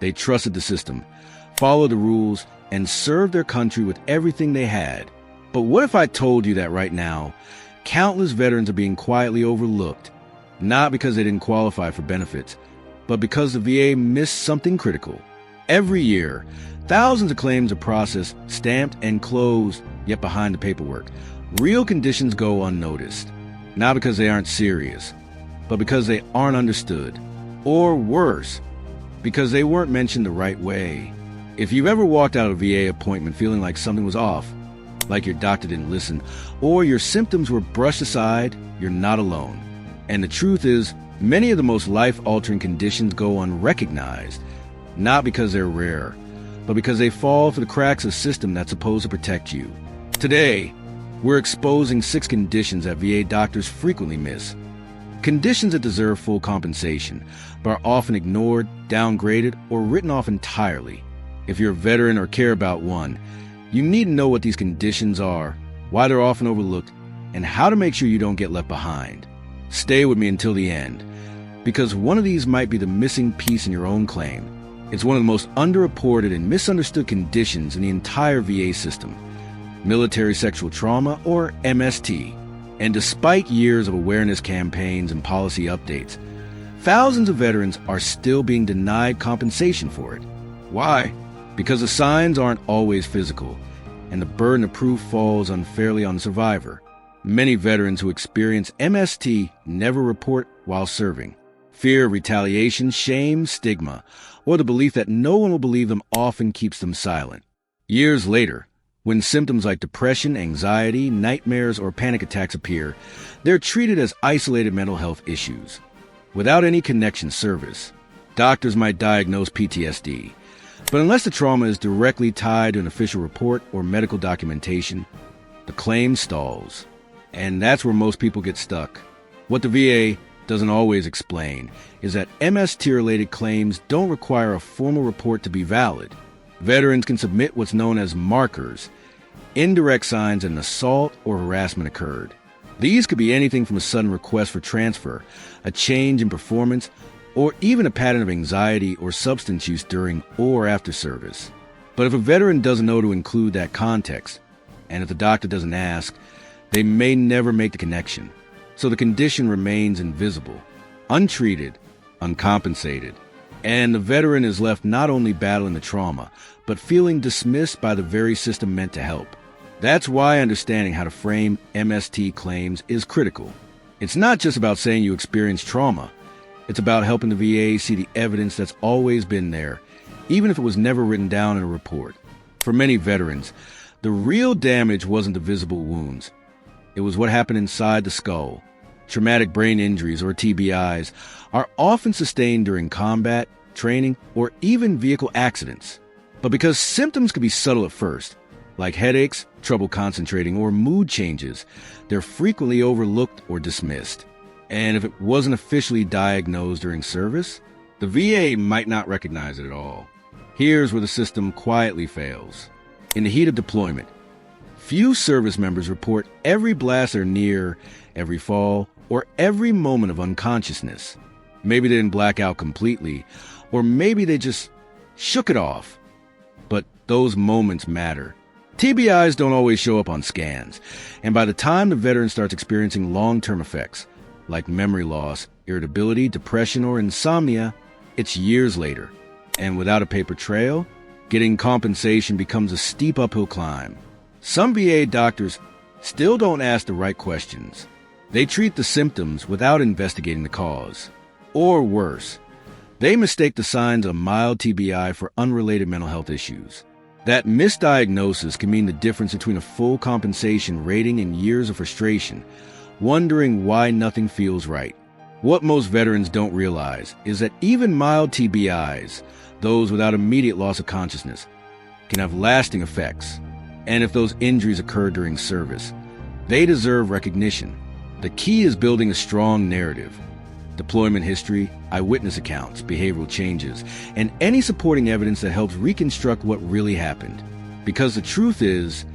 They trusted the system, followed the rules, and served their country with everything they had. But what if I told you that right now, countless veterans are being quietly overlooked, not because they didn't qualify for benefits, but because the VA missed something critical? Every year, thousands of claims are processed, stamped, and closed, yet behind the paperwork. Real conditions go unnoticed, not because they aren't serious, but because they aren't understood. Or worse, because they weren't mentioned the right way. If you've ever walked out of a VA appointment feeling like something was off, like your doctor didn't listen, or your symptoms were brushed aside, you're not alone. And the truth is, many of the most life-altering conditions go unrecognized, not because they're rare, but because they fall through the cracks of a system that's supposed to protect you. Today, we're exposing 6 conditions that VA doctors frequently miss. Conditions that deserve full compensation, but are often ignored, downgraded, or written off entirely. If you're a veteran or care about one, you need to know what these conditions are, why they're often overlooked, and how to make sure you don't get left behind. Stay with me until the end, because one of these might be the missing piece in your own claim. It's one of the most underreported and misunderstood conditions in the entire VA system: military sexual trauma, or MST. And despite years of awareness campaigns and policy updates, thousands of veterans are still being denied compensation for it. Why? Because the signs aren't always physical, and the burden of proof falls unfairly on the survivor. Many veterans who experience MST never report while serving. Fear of retaliation, shame, stigma, or the belief that no one will believe them often keeps them silent. Years later, when symptoms like depression, anxiety, nightmares, or panic attacks appear, they're treated as isolated mental health issues. Without any connection to service, doctors might diagnose PTSD. But unless the trauma is directly tied to an official report or medical documentation, the claim stalls. And that's where most people get stuck. What the VA doesn't always explain is that MST-related claims don't require a formal report to be valid. Veterans can submit what's known as markers, indirect signs that an assault or harassment occurred. These could be anything from a sudden request for transfer, a change in performance, or even a pattern of anxiety or substance use during or after service. But if a veteran doesn't know to include that context, and if the doctor doesn't ask, they may never make the connection. So the condition remains invisible, untreated, uncompensated. And the veteran is left not only battling the trauma, but feeling dismissed by the very system meant to help. That's why understanding how to frame MST claims is critical. It's not just about saying you experienced trauma. It's about helping the VA see the evidence that's always been there, even if it was never written down in a report. For many veterans, the real damage wasn't the visible wounds. It was what happened inside the skull. Traumatic brain injuries, or TBIs, are often sustained during combat, training, or even vehicle accidents. But because symptoms can be subtle at first, like headaches, trouble concentrating, or mood changes, they're frequently overlooked or dismissed. And if it wasn't officially diagnosed during service, the VA might not recognize it at all. Here's where the system quietly fails. In the heat of deployment, few service members report every blast they're near, every fall, or every moment of unconsciousness. Maybe they didn't black out completely, or maybe they just shook it off. But those moments matter. TBIs don't always show up on scans, and by the time the veteran starts experiencing long-term effects, like memory loss, irritability, depression, or insomnia, it's years later. And without a paper trail, getting compensation becomes a steep uphill climb. Some VA doctors still don't ask the right questions. They treat the symptoms without investigating the cause. Or worse, they mistake the signs of mild TBI for unrelated mental health issues. That misdiagnosis can mean the difference between a full compensation rating and years of frustration, wondering why nothing feels right. What most veterans don't realize is that even mild TBIs, those without immediate loss of consciousness, can have lasting effects. And if those injuries occur during service, they deserve recognition. The key is building a strong narrative. Deployment history, eyewitness accounts, behavioral changes, and any supporting evidence that helps reconstruct what really happened. Because the truth is,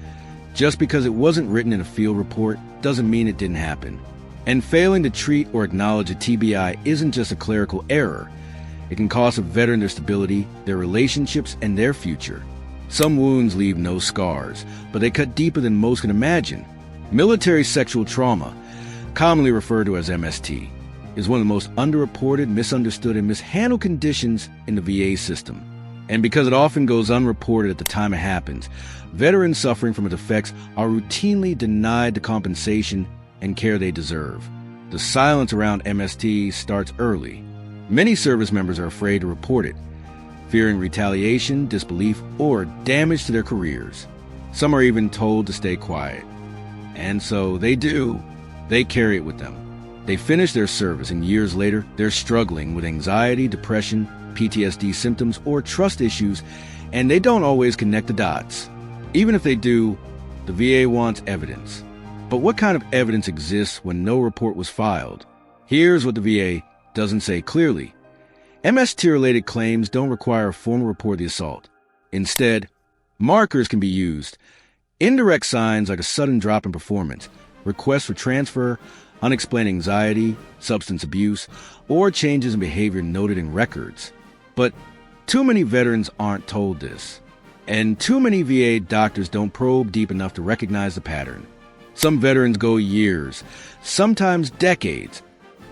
just because it wasn't written in a field report doesn't mean it didn't happen. And failing to treat or acknowledge a TBI isn't just a clerical error. It can cost a veteran their stability, their relationships, and their future. Some wounds leave no scars, but they cut deeper than most can imagine. Military sexual trauma, commonly referred to as MST, is one of the most underreported, misunderstood, and mishandled conditions in the VA system. And because it often goes unreported at the time it happens, veterans suffering from its effects are routinely denied the compensation and care they deserve. The silence around MST starts early. Many service members are afraid to report it, fearing retaliation, disbelief, or damage to their careers. Some are even told to stay quiet. And so they do. They carry it with them. They finish their service, and years later, they're struggling with anxiety, depression, PTSD symptoms, or trust issues, and they don't always connect the dots. Even if they do, the VA wants evidence. But what kind of evidence exists when no report was filed? Here's what the VA doesn't say clearly. MST-related claims don't require a formal report of the assault. Instead, markers can be used. Indirect signs like a sudden drop in performance, requests for transfer, unexplained anxiety, substance abuse, or changes in behavior noted in records. But too many veterans aren't told this. And too many VA doctors don't probe deep enough to recognize the pattern. Some veterans go years, sometimes decades,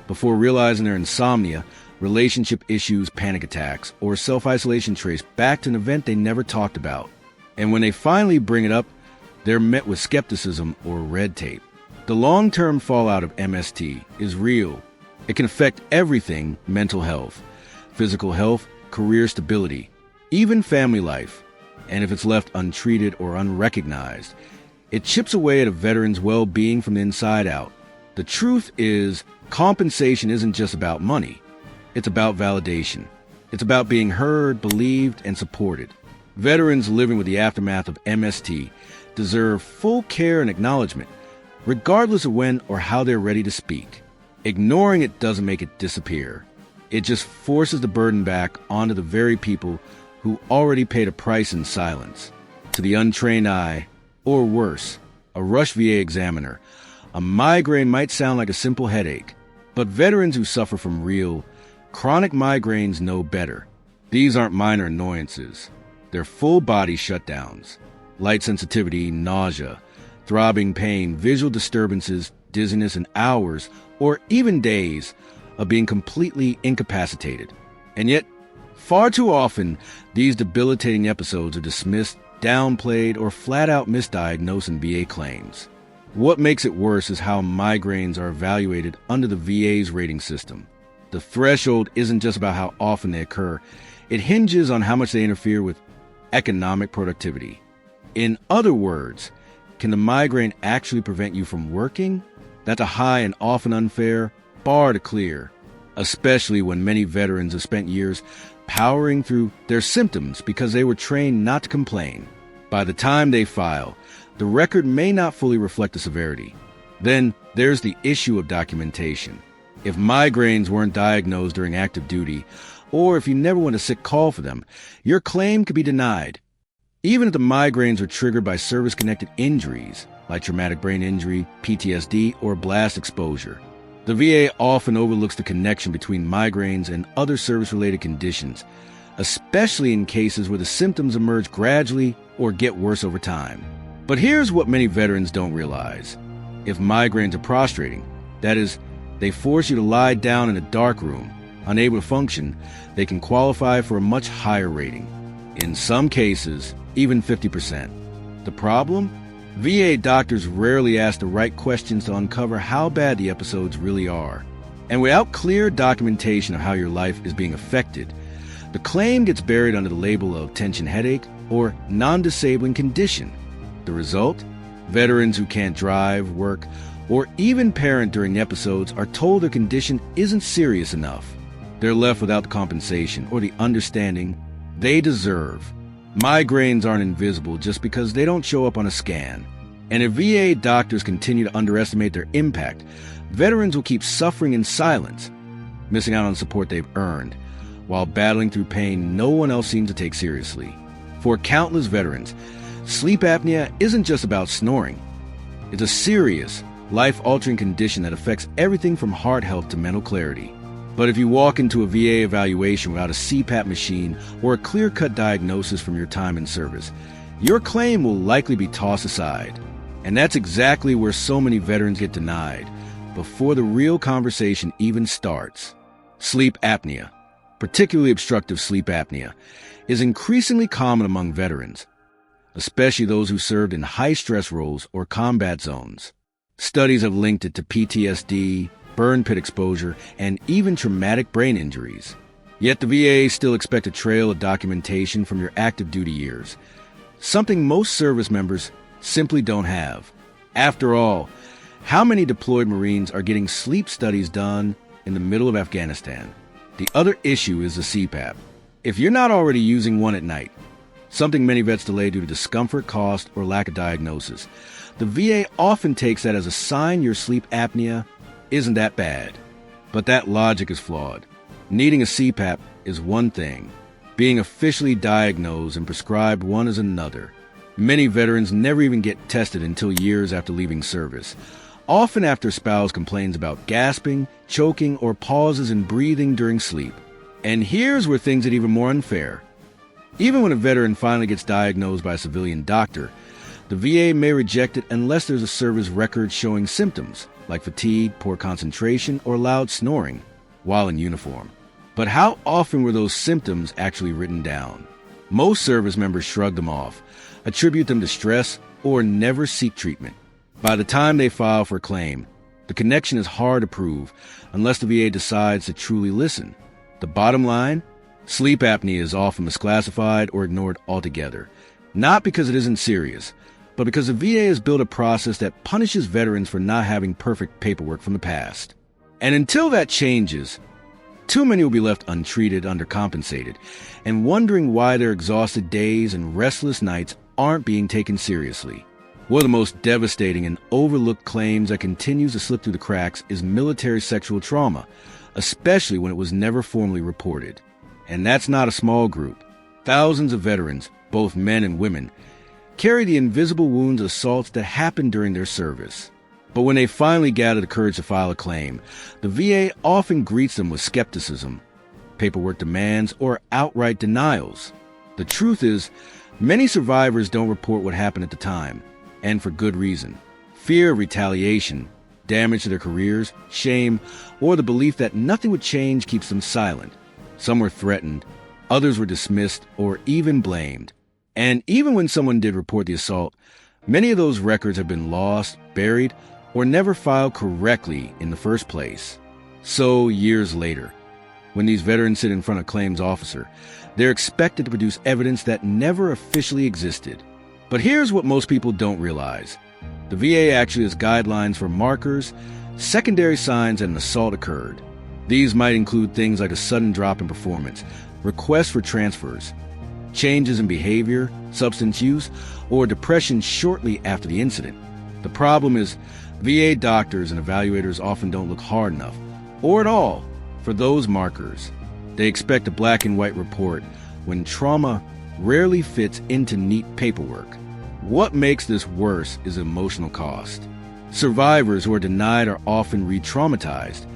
before realizing their insomnia, relationship issues, panic attacks, or self-isolation trace back to an event they never talked about. And when they finally bring it up, they're met with skepticism or red tape. The long-term fallout of MST is real. It can affect everything: mental health, physical health, career stability, even family life. And if it's left untreated or unrecognized, it chips away at a veteran's well-being from the inside out. The truth is, compensation isn't just about money. It's about validation. It's about being heard, believed, and supported. Veterans living with the aftermath of MST deserve full care and acknowledgement, regardless of when or how they're ready to speak. Ignoring it doesn't make it disappear. It just forces the burden back onto the very people who already paid a price in silence. To the untrained eye, or worse, a rush VA examiner, a migraine might sound like a simple headache, but veterans who suffer from real, chronic migraines know better. These aren't minor annoyances. They're full-body shutdowns. Light sensitivity, nausea, throbbing pain, visual disturbances, dizziness, and hours, or even days, of being completely incapacitated. And yet, far too often, these debilitating episodes are dismissed, downplayed, or flat-out misdiagnosed in VA claims. What makes it worse is how migraines are evaluated under the VA's rating system. The threshold isn't just about how often they occur. It hinges on how much they interfere with economic productivity. In other words, can the migraine actually prevent you from working? That's a high and often unfair bar to clear, especially when many veterans have spent years powering through their symptoms because they were trained not to complain. By the time they file, the record may not fully reflect the severity. Then there's the issue of documentation. If migraines weren't diagnosed during active duty, or if you never went to sick call for them, your claim could be denied. Even if the migraines were triggered by service-connected injuries, like traumatic brain injury, PTSD, or blast exposure. The VA often overlooks the connection between migraines and other service-related conditions, especially in cases where the symptoms emerge gradually or get worse over time. But here's what many veterans don't realize. If migraines are prostrating, that is, they force you to lie down in a dark room, unable to function, they can qualify for a much higher rating. In some cases, even 50%. The problem? VA doctors rarely ask the right questions to uncover how bad the episodes really are. And without clear documentation of how your life is being affected, the claim gets buried under the label of tension headache or non-disabling condition. The result? Veterans who can't drive, work, or even parent during the episodes are told their condition isn't serious enough. They're left without the compensation or the understanding they deserve. Migraines aren't invisible just because they don't show up on a scan. And if VA doctors continue to underestimate their impact, veterans will keep suffering in silence, missing out on support they've earned, while battling through pain no one else seems to take seriously. For countless veterans, sleep apnea isn't just about snoring. It's a serious, life-altering condition that affects everything from heart health to mental clarity. But if you walk into a VA evaluation without a CPAP machine or a clear-cut diagnosis from your time in service, your claim will likely be tossed aside. And that's exactly where so many veterans get denied, before the real conversation even starts. Sleep apnea, particularly obstructive sleep apnea, is increasingly common among veterans, especially those who served in high-stress roles or combat zones. Studies have linked it to PTSD, burn pit exposure, and even traumatic brain injuries. Yet the VA still expect a trail of documentation from your active duty years, something most service members simply don't have. After all, how many deployed Marines are getting sleep studies done in the middle of Afghanistan? The other issue is the CPAP. If you're not already using one at night, something many vets delay due to discomfort, cost, or lack of diagnosis, the VA often takes that as a sign your sleep apnea isn't that bad. But that logic is flawed. Needing a CPAP is one thing. Being officially diagnosed and prescribed one is another. Many veterans never even get tested until years after leaving service, often after a spouse complains about gasping, choking, or pauses in breathing during sleep. And here's where things get even more unfair. Even when a veteran finally gets diagnosed by a civilian doctor, the VA may reject it unless there's a service record showing symptoms, like fatigue, poor concentration, or loud snoring, while in uniform. But how often were those symptoms actually written down? Most service members shrug them off, attribute them to stress, or never seek treatment. By the time they file for a claim, the connection is hard to prove unless the VA decides to truly listen. The bottom line? Sleep apnea is often misclassified or ignored altogether, not because it isn't serious, but because the VA has built a process that punishes veterans for not having perfect paperwork from the past. And until that changes, too many will be left untreated, undercompensated, and wondering why their exhausted days and restless nights aren't being taken seriously. One of the most devastating and overlooked claims that continues to slip through the cracks is military sexual trauma, especially when it was never formally reported. And that's not a small group. Thousands of veterans, both men and women, carry the invisible wounds of assaults that happened during their service. But when they finally gather the courage to file a claim, the VA often greets them with skepticism, paperwork demands, or outright denials. The truth is, many survivors don't report what happened at the time, and for good reason. Fear of retaliation, damage to their careers, shame, or the belief that nothing would change keeps them silent. Some were threatened, others were dismissed, or even blamed. And even when someone did report the assault, many of those records have been lost, buried, or never filed correctly in the first place. So, years later, when these veterans sit in front of a claims officer, they're expected to produce evidence that never officially existed. But here's what most people don't realize. The VA actually has guidelines for markers, secondary signs that an assault occurred. These might include things like a sudden drop in performance, requests for transfers, changes in behavior, substance use, or depression shortly after the incident. The problem is, VA doctors and evaluators often don't look hard enough, or at all, for those markers. They expect a black and white report when trauma rarely fits into neat paperwork. What makes this worse is emotional cost. Survivors who are denied are often re-traumatized,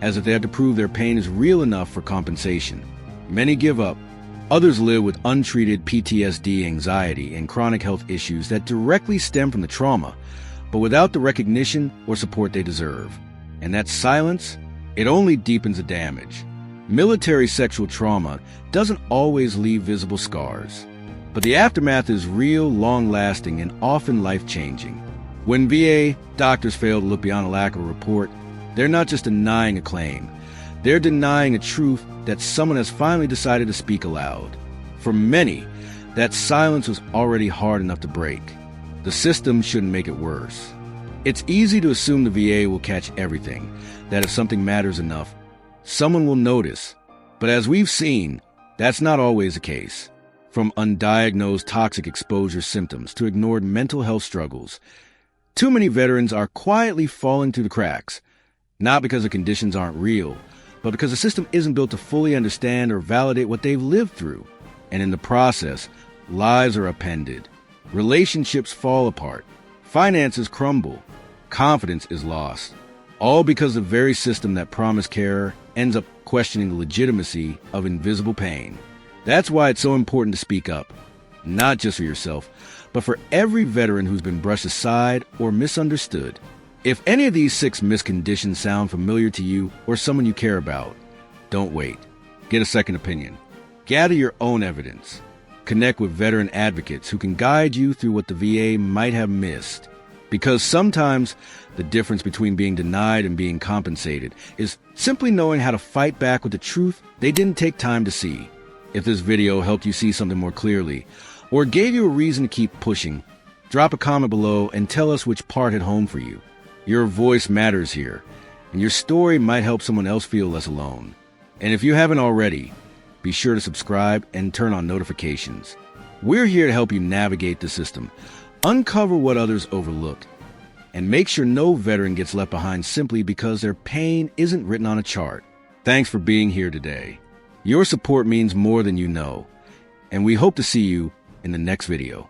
as if they have to prove their pain is real enough for compensation. Many give up. Others live with untreated PTSD, anxiety, and chronic health issues that directly stem from the trauma, but without the recognition or support they deserve. And that silence, it only deepens the damage. Military sexual trauma doesn't always leave visible scars, but the aftermath is real, long-lasting, and often life-changing. When VA doctors fail to look beyond a lack of a report, they're not just denying a claim. They're denying a truth that someone has finally decided to speak aloud. For many, that silence was already hard enough to break. The system shouldn't make it worse. It's easy to assume the VA will catch everything, that if something matters enough, someone will notice. But as we've seen, that's not always the case. From undiagnosed toxic exposure symptoms to ignored mental health struggles, too many veterans are quietly falling through the cracks, not because the conditions aren't real, but because the system isn't built to fully understand or validate what they've lived through. And in the process, lives are upended, relationships fall apart, finances crumble, confidence is lost, all because the very system that promised care ends up questioning the legitimacy of invisible pain. That's why it's so important to speak up, not just for yourself, but for every veteran who's been brushed aside or misunderstood. If any of these 6 misconditions sound familiar to you or someone you care about, don't wait. Get a second opinion. Gather your own evidence. Connect with veteran advocates who can guide you through what the VA might have missed. Because sometimes the difference between being denied and being compensated is simply knowing how to fight back with the truth they didn't take time to see. If this video helped you see something more clearly, or gave you a reason to keep pushing, drop a comment below and tell us which part hit home for you. Your voice matters here, and your story might help someone else feel less alone. And if you haven't already, be sure to subscribe and turn on notifications. We're here to help you navigate the system, uncover what others overlook, and make sure no veteran gets left behind simply because their pain isn't written on a chart. Thanks for being here today. Your support means more than you know, and we hope to see you in the next video.